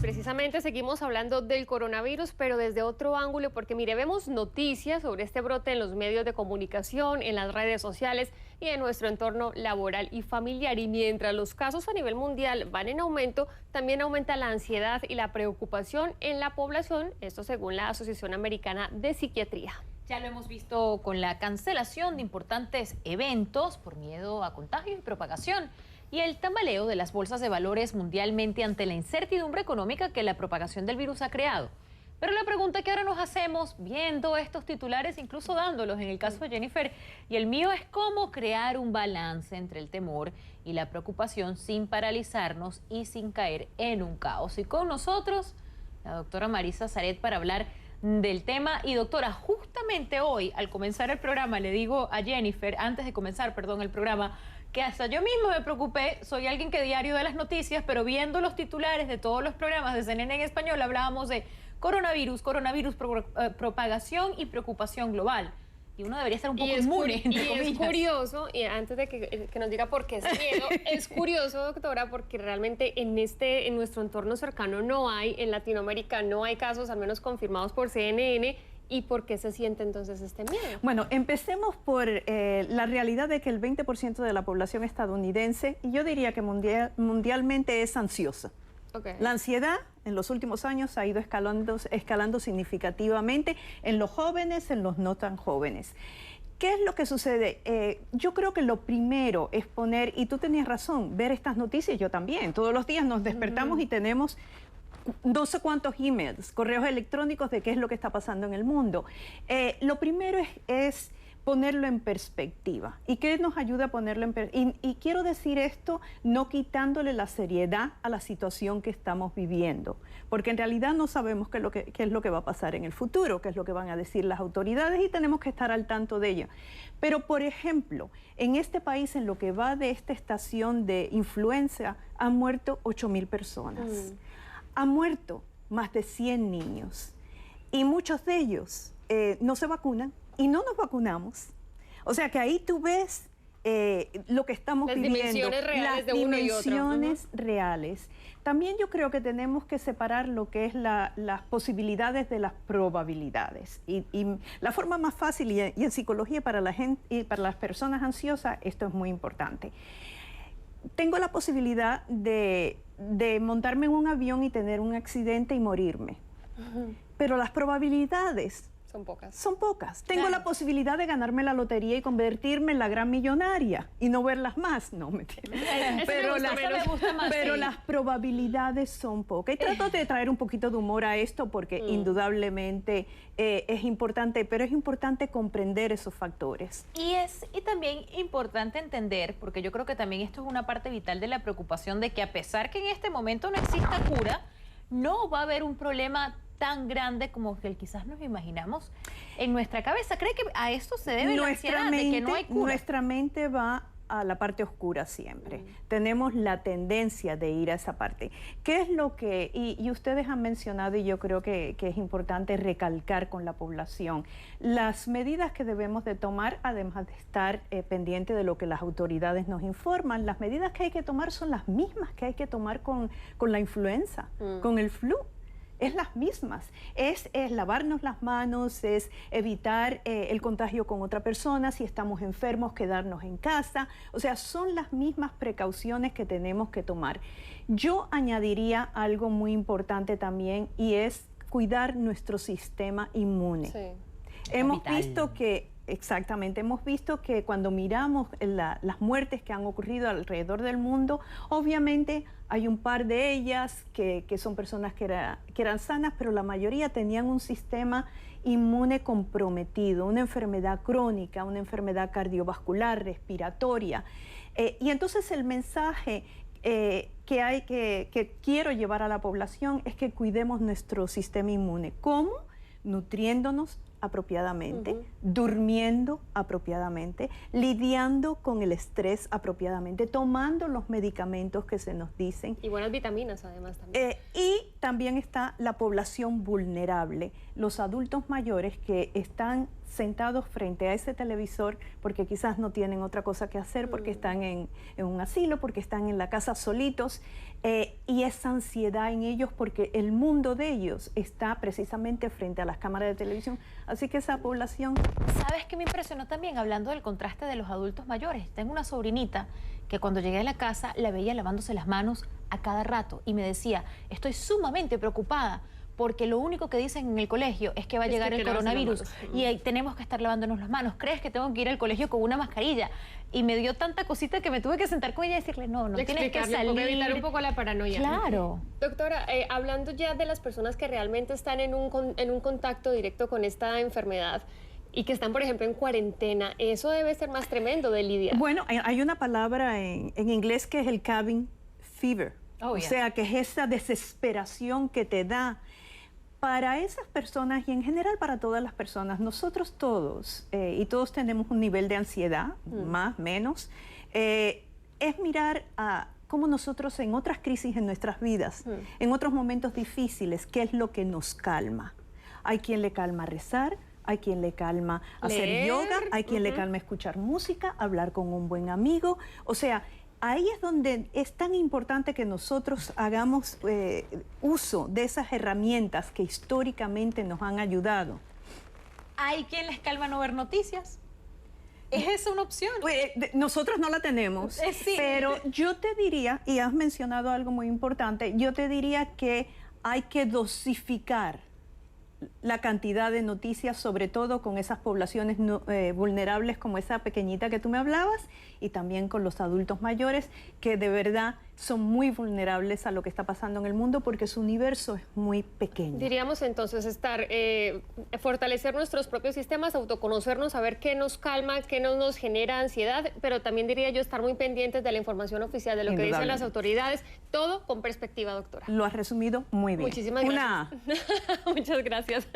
precisamente seguimos hablando del coronavirus, pero desde otro ángulo, porque mire, vemos noticias sobre este brote en los medios de comunicación, en las redes sociales y en nuestro entorno laboral y familiar. Y mientras los casos a nivel mundial van en aumento, también aumenta la ansiedad y la preocupación en la población, esto según la Asociación Americana de Psiquiatría. Ya lo hemos visto con la cancelación de importantes eventos por miedo a contagio y propagación y el tambaleo de las bolsas de valores mundialmente ante la incertidumbre económica que la propagación del virus ha creado. Pero la pregunta que ahora nos hacemos, viendo estos titulares, incluso dándolos en el caso de Jennifer y el mío, es cómo crear un balance entre el temor y la preocupación sin paralizarnos y sin caer en un caos. Y con nosotros, la doctora Marisa Saret para hablar del tema. Y doctora, justamente hoy, al comenzar el programa, le digo a Jennifer, antes de comenzar, perdón, el programa, que hasta yo misma me preocupé. Soy alguien que diario de las noticias, pero viendo los titulares de todos los programas de CNN en español, hablábamos de coronavirus, propagación y preocupación global. Y uno debería estar un poco inmune, entre comillas. Es curioso, y antes de que nos diga por qué es miedo, es curioso, doctora, porque realmente en nuestro entorno cercano no hay, en Latinoamérica no hay casos, al menos confirmados por CNN. ¿Y por qué se siente entonces este miedo? Bueno, empecemos por la realidad de que el 20% de la población estadounidense, y yo diría que mundialmente, es ansiosa. Okay. La ansiedad en los últimos años ha ido escalando significativamente en los jóvenes, en los no tan jóvenes. ¿Qué es lo que sucede? Yo creo que lo primero es poner, y tú tenías razón, ver estas noticias, yo también. Todos los días nos despertamos y tenemos no sé cuántos emails, correos electrónicos de qué es lo que está pasando en el mundo. Lo primero es ponerlo en perspectiva. ¿Y qué nos ayuda a ponerlo en perspectiva? Y quiero decir esto no quitándole la seriedad a la situación que estamos viviendo, porque en realidad no sabemos qué es lo que va a pasar en el futuro, qué es lo que van a decir las autoridades y tenemos que estar al tanto de ello. Pero, por ejemplo, en este país, en lo que va de esta estación de influenza, han muerto 8,000 personas. Han muerto más de 100 niños y muchos de ellos no se vacunan y no nos vacunamos. O sea que ahí tú ves lo que estamos viviendo. Dimensiones reales de uno y otro. Dimensiones reales. También yo creo que tenemos que separar lo que es las posibilidades de las probabilidades. Y la forma más fácil, y en psicología para la gente y para las personas ansiosas, esto es muy importante. Tengo la posibilidad de montarme en un avión y tener un accidente y morirme. Pero las probabilidades son pocas. Son pocas. Tengo la posibilidad de ganarme la lotería y convertirme en la gran millonaria y no verlas más. No, mentira. Pero las probabilidades son pocas. Y trato de traer un poquito de humor a esto porque indudablemente es importante, pero es importante comprender esos factores. Y también importante entender, porque yo creo que también esto es una parte vital de la preocupación de que a pesar que en este momento no exista cura, no va a haber un problema tan grande como que quizás nos imaginamos en nuestra cabeza. ¿Cree que a esto se debe la ansiedad de que no hay cura? Nuestra mente va a la parte oscura siempre. Tenemos la tendencia de ir a esa parte. ¿Qué es lo que, y ustedes han mencionado, y yo creo que es importante recalcar con la población, las medidas que debemos de tomar, además de estar pendiente de lo que las autoridades nos informan, las medidas que hay que tomar son las mismas que hay que tomar con la influenza, con el flu. Es las mismas, es lavarnos las manos, es evitar el contagio con otra persona, si estamos enfermos, quedarnos en casa, o sea, son las mismas precauciones que tenemos que tomar. Yo añadiría algo muy importante también y es cuidar nuestro sistema inmune. Sí. Hemos visto que exactamente, hemos visto que cuando miramos las muertes que han ocurrido alrededor del mundo, obviamente hay un par de ellas que son personas que eran sanas, pero la mayoría tenían un sistema inmune comprometido, una enfermedad crónica, una enfermedad cardiovascular, respiratoria. Y entonces el mensaje que quiero llevar a la población es que cuidemos nuestro sistema inmune. ¿Cómo? Nutriéndonos apropiadamente, durmiendo apropiadamente, lidiando con el estrés apropiadamente, tomando los medicamentos que se nos dicen. Y buenas vitaminas además también. Y también está la población vulnerable, los adultos mayores que están sentados frente a ese televisor porque quizás no tienen otra cosa que hacer, porque están en un asilo, porque están en la casa solitos, y esa ansiedad en ellos porque el mundo de ellos está precisamente frente a las cámaras de televisión. Así que esa población... ¿Sabes qué me impresionó también, hablando del contraste de los adultos mayores? Tengo una sobrinita que cuando llegué a la casa la veía lavándose las manos a cada rato y me decía, estoy sumamente preocupada porque lo único que dicen en el colegio es que va a llegar el coronavirus y ahí tenemos que estar lavándonos las manos. ¿Crees que tengo que ir al colegio con una mascarilla? Y me dio tanta cosita que me tuve que sentar con ella y decirle, no tienes que salir. Evitar un poco la paranoia. Claro. Doctora, hablando ya de las personas que realmente están en un contacto directo con esta enfermedad y que están, por ejemplo, en cuarentena, eso debe ser más tremendo de lidiar. Bueno, hay una palabra en inglés que es el cabin fever. O sea, que es esa desesperación que te da. Para esas personas y en general para todas las personas, nosotros todos, y todos tenemos un nivel de ansiedad, más, menos, es mirar a cómo nosotros en otras crisis en nuestras vidas, en otros momentos difíciles, qué es lo que nos calma. Hay quien le calma rezar, hay quien le calma hacer yoga, hay quien le calma escuchar música, hablar con un buen amigo, o sea... Ahí es donde es tan importante que nosotros hagamos uso de esas herramientas que históricamente nos han ayudado. ¿Hay quien les calma no ver noticias? ¿Es esa una opción? Nosotros no la tenemos, sí. Pero yo te diría, y has mencionado algo muy importante, yo te diría que hay que dosificar la cantidad de noticias, sobre todo con esas poblaciones vulnerables como esa pequeñita que tú me hablabas, y también con los adultos mayores que de verdad son muy vulnerables a lo que está pasando en el mundo porque su universo es muy pequeño. Diríamos entonces fortalecer nuestros propios sistemas, autoconocernos, saber qué nos calma, qué no nos genera ansiedad, pero también diría yo estar muy pendientes de la información oficial, de lo que dicen las autoridades, todo con perspectiva, doctora. Lo has resumido muy bien. Muchísimas gracias. Muchas gracias.